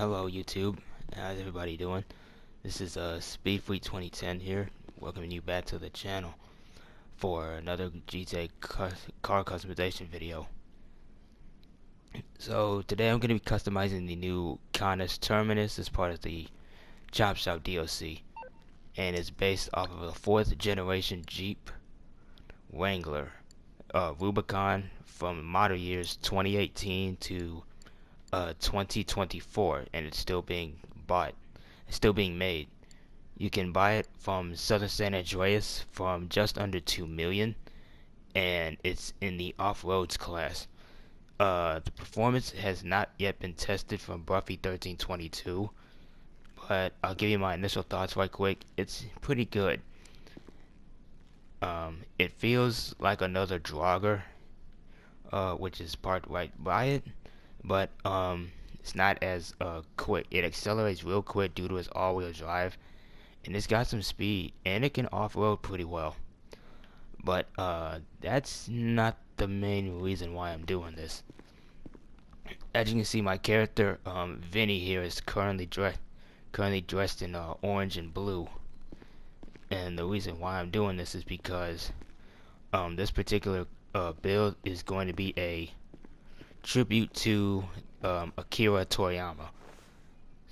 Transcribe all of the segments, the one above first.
Hello YouTube, how's everybody doing? This is Speedfleet 2010 here, welcoming you back to the channel for another GTA car customization video. So today I'm going to be customizing the new Canis Terminus as part of the Chop Shop DLC, and it's based off of a 4th generation Jeep Wrangler Rubicon from model years 2018 to 2024, and it's still being bought. It's still being made. You can buy it from Southern San Andreas from just under 2 million, and it's in the off-roads class. The performance has not yet been tested from Buffy 1322, but I'll give you my initial thoughts right quick. It's pretty good. It feels like another Drogger, which is part right by it, but it's not as quick. It accelerates real quick due to its all-wheel drive, and it's got some speed, and it can off-road pretty well. But that's not the main reason why I'm doing this. As you can see, my character Vinny here is currently dressed in orange and blue, and the reason why I'm doing this is because this particular build is going to be a tribute to Akira Toriya.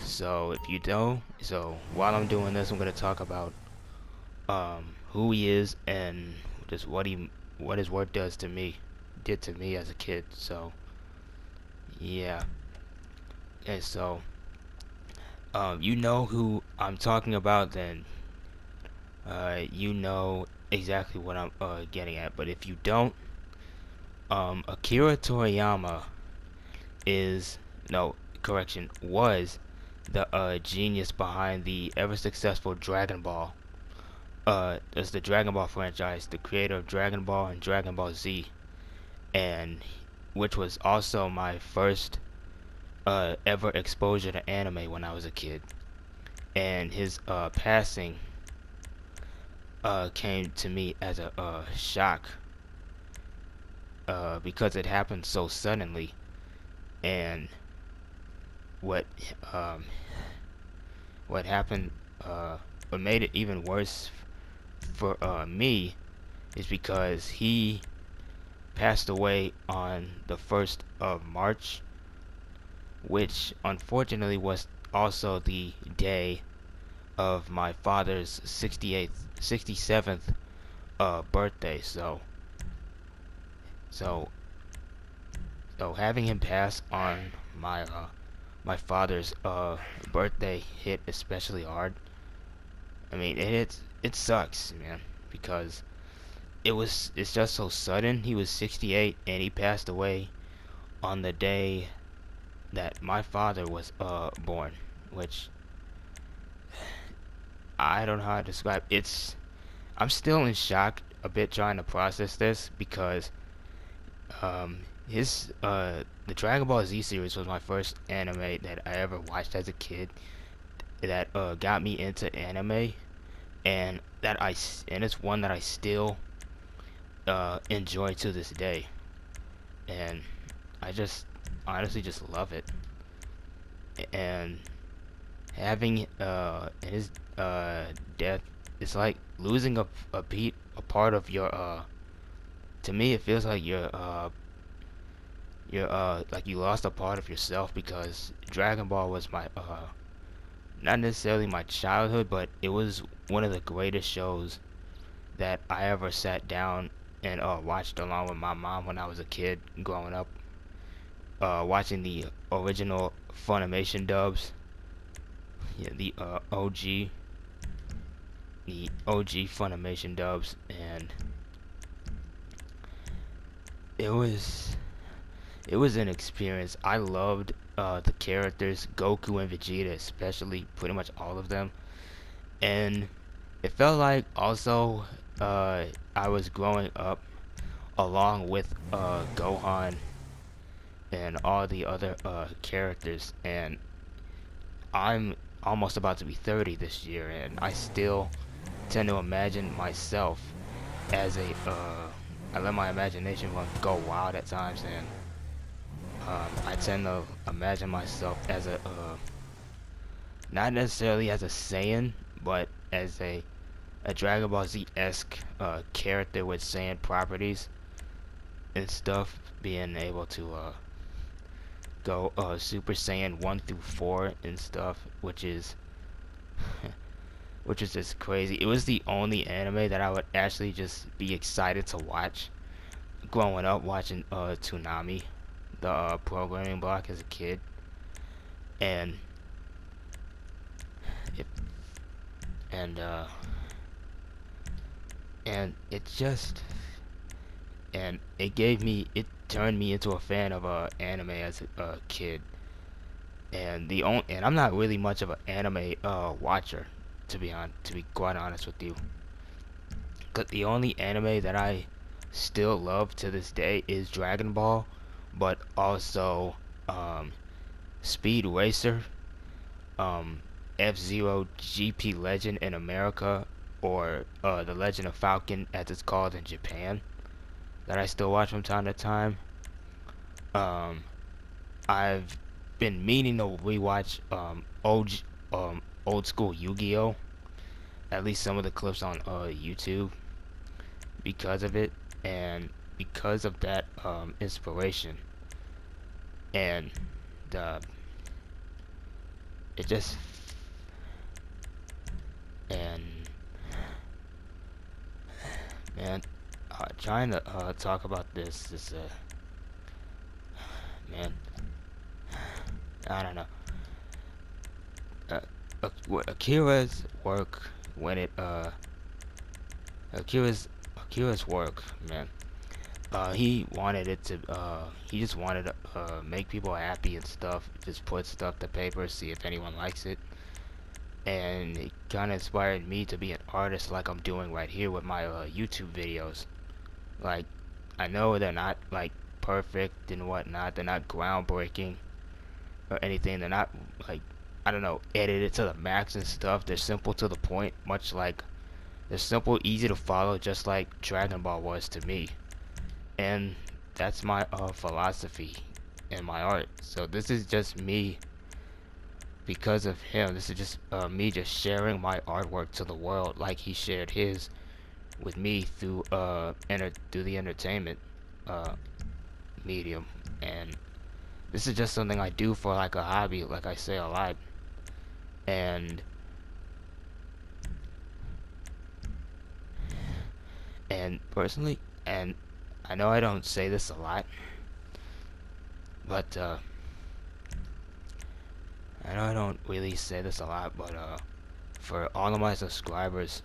So if you don't, while I'm doing this, I'm going to talk about who he is and just what his work did to me as a kid. So yeah, and so you know who I'm talking about, then you know exactly what I'm getting at. But if you don't, Akira Toriyama was the genius behind the ever successful Dragon Ball. It's the Dragon Ball franchise, the creator of Dragon Ball and Dragon Ball Z, and which was also my first ever exposure to anime when I was a kid. And his passing came to me as a shock because it happened so suddenly. And what happened, what made it even worse for me is because he passed away on the 1st of March, which unfortunately was also the day of my father's 67th birthday. So having him pass on my father's birthday hit especially hard. I mean, it sucks, man, because it's just so sudden. He was 68 and he passed away on the day that my father was born, which I don't know how to describe. I'm still in shock a bit trying to process this, because the Dragon Ball Z series was my first anime that I ever watched as a kid that got me into anime, and it's one that I still enjoy to this day, and I just honestly just love it. And having his death, it's like losing a part of your to me it feels like you're like you lost a part of yourself, because Dragon Ball was my not necessarily my childhood, but it was one of the greatest shows that I ever sat down and watched along with my mom when I was a kid growing up, watching the original Funimation dubs. Yeah, the OG Funimation dubs, and it was an experience. I loved the characters, Goku and Vegeta especially, pretty much all of them, and it felt like also I was growing up along with Gohan and all the other characters, and I'm almost about to be 30 this year, and I still tend to imagine myself as I let my imagination go wild at times, and I tend to imagine myself as not necessarily as a Saiyan, but as a Dragon Ball Z-esque character with Saiyan properties and stuff, being able to go Super Saiyan 1 through 4 and stuff, which is which is just crazy. It was the only anime that I would actually just be excited to watch growing up, watching Toonami, the programming block as a kid, and it and and it just and it turned me into a fan of anime as a kid. And I'm not really much of an anime watcher, to be quite honest with you. 'Cause the only anime that I still love to this day is Dragon Ball, but also um, Speed Racer, um, F-Zero GP Legend in America, or The Legend of Falcon as it's called in Japan, that I still watch from time to time. Um, I've been meaning to rewatch old school Yu-Gi-Oh! At least some of the clips on YouTube because of it, and because of that inspiration, and uh, it just and man, trying to talk about this is man, I don't know. Uh, Akira's work when it Akira's Akira's work, man. He just wanted to make people happy and stuff. Just put stuff to paper, see if anyone likes it. And it kind of inspired me to be an artist like I'm doing right here with my YouTube videos. Like, I know they're not like perfect and whatnot. They're not groundbreaking or anything. They're not like, I don't know, edited to the max and stuff. They're simple to the point, much like they're simple, easy to follow, just like Dragon Ball was to me. And that's my philosophy in my art. So this is just me because of him. This is just me just sharing my artwork to the world like he shared his with me through through the entertainment uh, medium. And this is just something I do for like a hobby, like I say a lot. And personally, and I know I don't say this a lot, but I know I don't really say this a lot, but for all of my subscribers,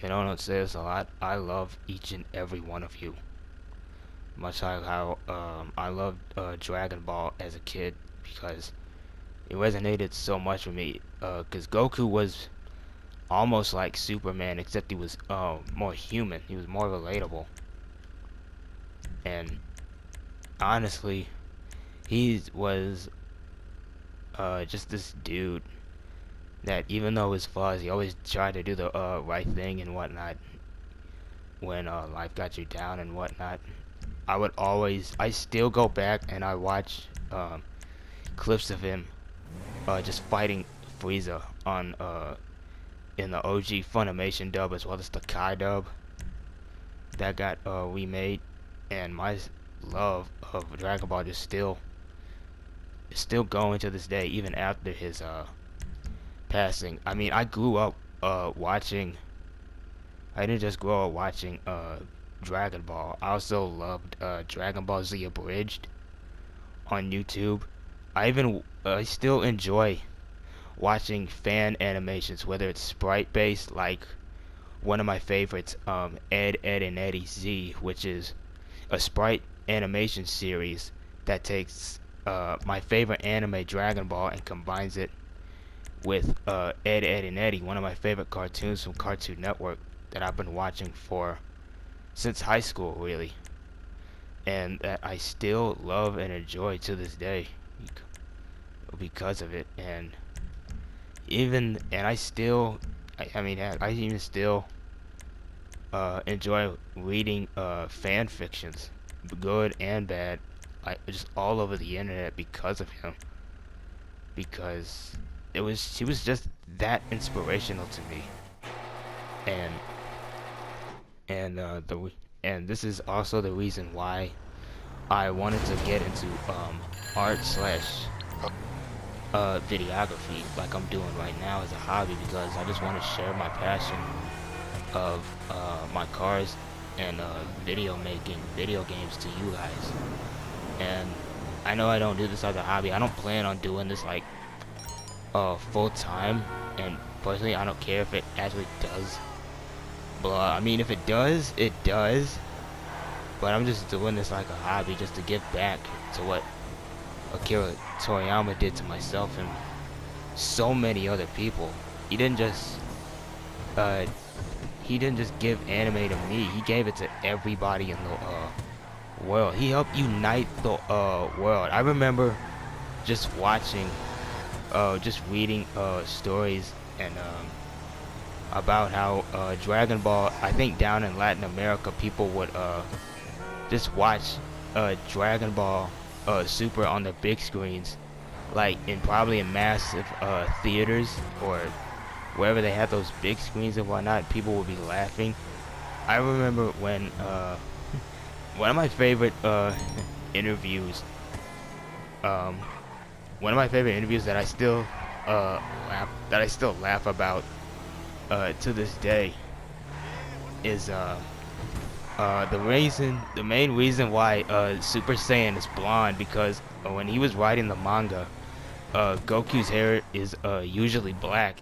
you know, I don't say this a lot. I love each and every one of you. Much like how I loved Dragon Ball as a kid because it resonated so much with me. Because Goku was almost like Superman, except he was more human. He was more relatable. And honestly, he was just this dude that even though his flaws, he always tried to do the right thing and whatnot when life got you down and whatnot. I still go back and I watch clips of him just fighting Frieza on in the OG Funimation dub as well as the Kai dub that got remade, and my love of Dragon Ball just still is still going to this day even after his passing. I mean, I grew up watching. I didn't just grow up watching Dragon Ball. I also loved Dragon Ball Z Abridged on YouTube. I still enjoy watching fan animations, whether it's sprite based, like one of my favorites, Ed, Ed and Eddie Z, which is a sprite animation series that takes my favorite anime, Dragon Ball, and combines it with Ed, Ed and Eddie, one of my favorite cartoons from Cartoon Network that I've been watching for since high school, really, and that I still love and enjoy to this day because of it. And I still, I mean, I even still enjoy reading fan fictions, good and bad, like just all over the internet because of him. Because she was just that inspirational to me. And and and this is also the reason why I wanted to get into art slash videography like I'm doing right now as a hobby, because I just want to share my passion of my cars and video making, video games to you guys. And I know I don't do this as a hobby. I don't plan on doing this like full time, and personally I don't care if it actually does. But I mean, if it does, it does. But I'm just doing this like a hobby, just to give back to what Akira Toriyama did to myself and so many other people. He didn't just uh, give anime to me. He gave it to everybody in the world. He helped unite the world. I remember just watching, just reading stories and about how Dragon Ball, I think down in Latin America, people would just watch Dragon Ball Super on the big screens, like probably in massive theaters or wherever they had those big screens and whatnot. People would be laughing. I remember when one of my favorite interviews, that I still laugh about to this day is the main reason why Super Saiyan is blonde, because when he was writing the manga, Goku's hair is usually black,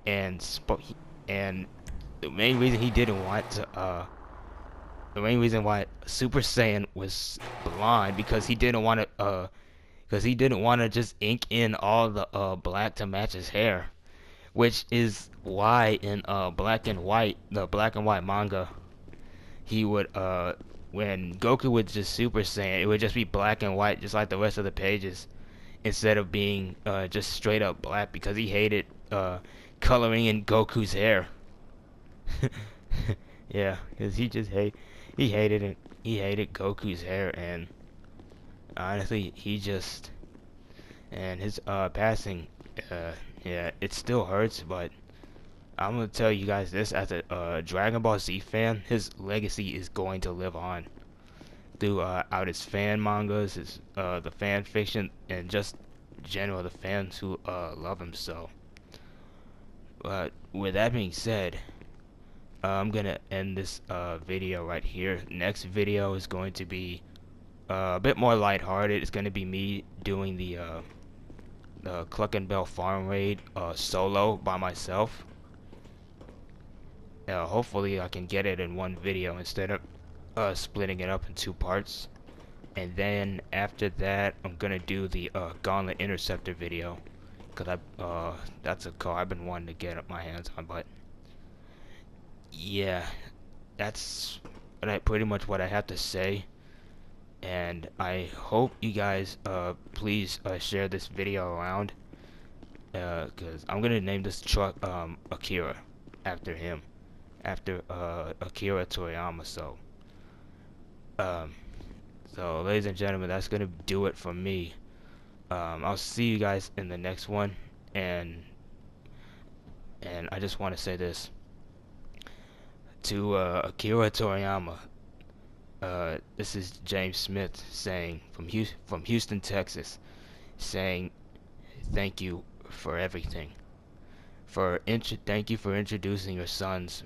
and the main reason he didn't want to the main reason why Super Saiyan was blonde, because he didn't want to just ink in all the black to match his hair, which is why in the black and white manga, he would when Goku would just Super Saiyan, it would just be black and white just like the rest of the pages, instead of being just straight up black, because he hated coloring in Goku's hair. Yeah, because he hated it. He hated Goku's hair, and honestly, and his passing, yeah, it still hurts, but I'm gonna tell you guys this, as a Dragon Ball Z fan, his legacy is going to live on throughout his fan mangas, his the fan fiction, and just general the fans who love him so. But with that being said, I'm gonna end this video right here. Next video is going to be a bit more lighthearted. It's gonna be me doing the Cluck and Bell Farm Raid solo by myself. Hopefully I can get it in one video instead of splitting it up in two parts. And then after that, I'm gonna do the Gauntlet Interceptor video, because that's a car I've been wanting to get my hands on. But yeah, that's pretty much what I have to say. And I hope you guys please share this video around, because I'm gonna name this truck Akira after him, after Akira Toriyama. So ladies and gentlemen, that's gonna do it for me. I'll see you guys in the next one, and I just want to say this to Akira Toriyama. This is James Smith saying from Houston, Texas, saying thank you for everything. Thank you for introducing your sons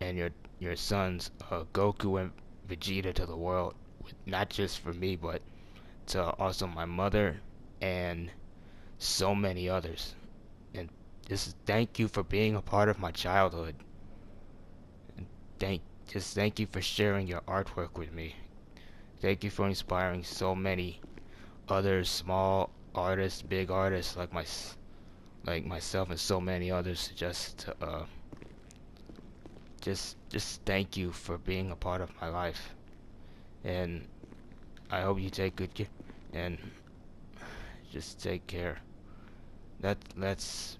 and your sons Goku and Vegeta to the world, not just for me, but to also my mother and so many others. And thank you for being a part of my childhood. And thank you for sharing your artwork with me. Thank you for inspiring so many other small artists, big artists like myself, and so many others. Just thank you for being a part of my life. And I hope you take good care, and just take care. That's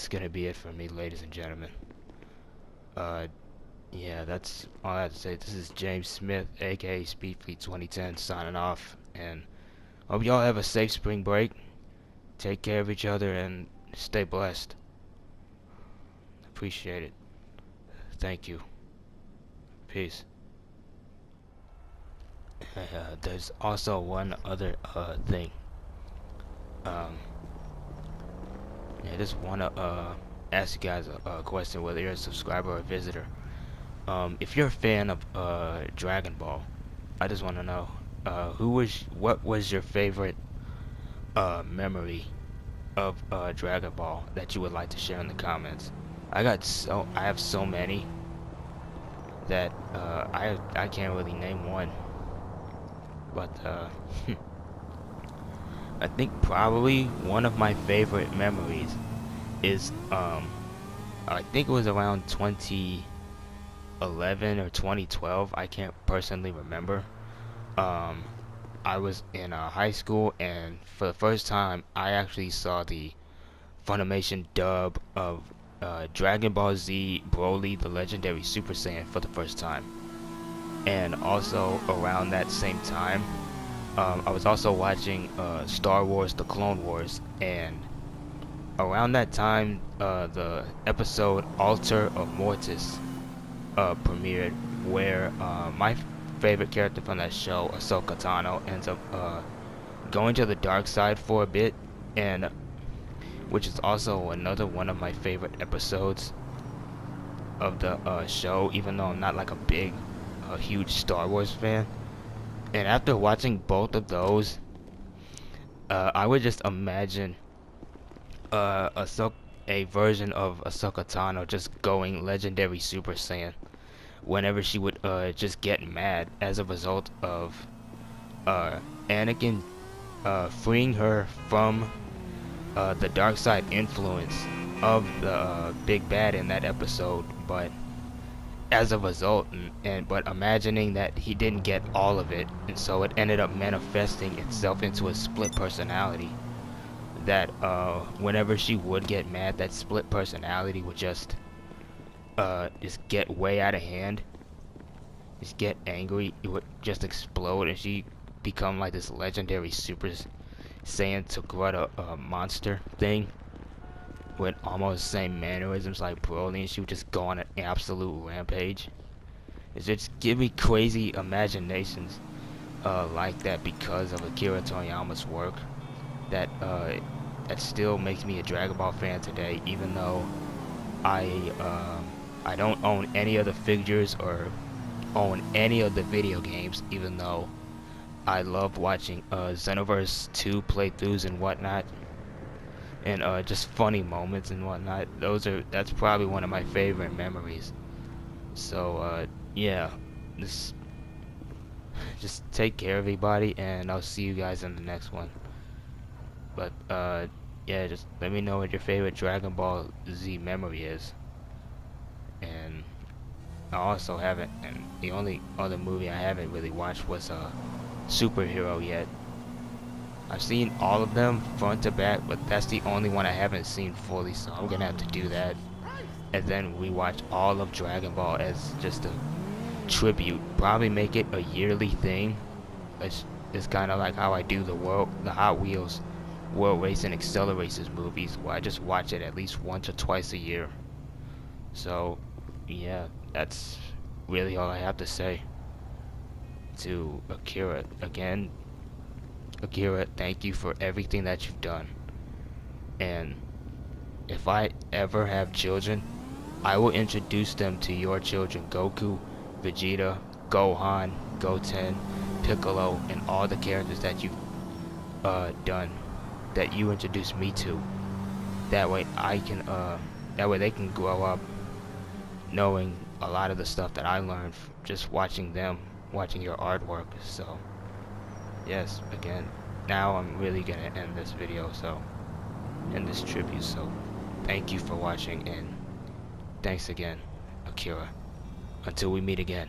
gonna be it for me, ladies and gentlemen. Yeah, that's all I have to say. This is James Smith, aka Speedfleet 2010, signing off, and hope y'all have a safe spring break. Take care of each other, and Stay blessed. Appreciate it. Thank you. Peace. There's also one other thing. Um, I just wanna ask you guys a question, whether you're a subscriber or a visitor. If you're a fan of Dragon Ball, I just want to know what was your favorite memory of Dragon Ball that you would like to share in the comments. I have so many that I can't really name one, but I think probably one of my favorite memories is I think it was around 2011 or 2012. I can't personally remember. Um, I was in high school, and for the first time, I actually saw the Funimation dub of Dragon Ball Z Broly, the Legendary Super Saiyan, for the first time. And also around that same time, I was also watching Star Wars: The Clone Wars, and around that time, the episode Altar of Mortis premiered, where my favorite character from that show, Ahsoka Tano, ends up going to the dark side for a bit, and which is also another one of my favorite episodes of the show, even though I'm not like a big, huge Star Wars fan. And after watching both of those, I would just imagine a version of Ahsoka Tano just going Legendary Super Saiyan whenever she would just get mad as a result of Anakin freeing her from the dark side influence of the big bad in that episode, but as a result, but imagining that he didn't get all of it, and so it ended up manifesting itself into a split personality. That whenever she would get mad, that split personality would just get way out of hand, just get angry. It would just explode, and she become like this legendary Super Saiyan Togruta monster thing with almost the same mannerisms like Broly, and she would just go on an absolute rampage. It just give me crazy imaginations like that because of Akira Toriyama's work. That that still makes me a Dragon Ball fan today, even though I don't own any of the figures or own any of the video games, even though I love watching Xenoverse 2 playthroughs and whatnot, and just funny moments and whatnot. That's probably one of my favorite memories. So yeah, just take care, everybody, and I'll see you guys in the next one. But yeah, just let me know what your favorite Dragon Ball Z memory is. And I also haven't, and the only other movie I haven't really watched was Superhero yet. I've seen all of them front to back, but that's the only one I haven't seen fully, so I'm gonna have to do that. And then rewatch all of Dragon Ball as just a tribute. Probably make it a yearly thing. It's kind of like how I do the Hot Wheels World Race and Accelerations movies, where I just watch it at least once or twice a year. So yeah, that's really all I have to say. To Akira, again, Akira, thank you for everything that you've done. And if I ever have children, I will introduce them to your children: Goku, Vegeta, Gohan, Goten, Piccolo, and all the characters that you've done, that you introduced me to. That way that way they can grow up knowing a lot of the stuff that I learned just watching your artwork. So yes, again, now I'm really gonna end this video, so end this tribute. So thank you for watching, and thanks again, Akira. Until we meet again.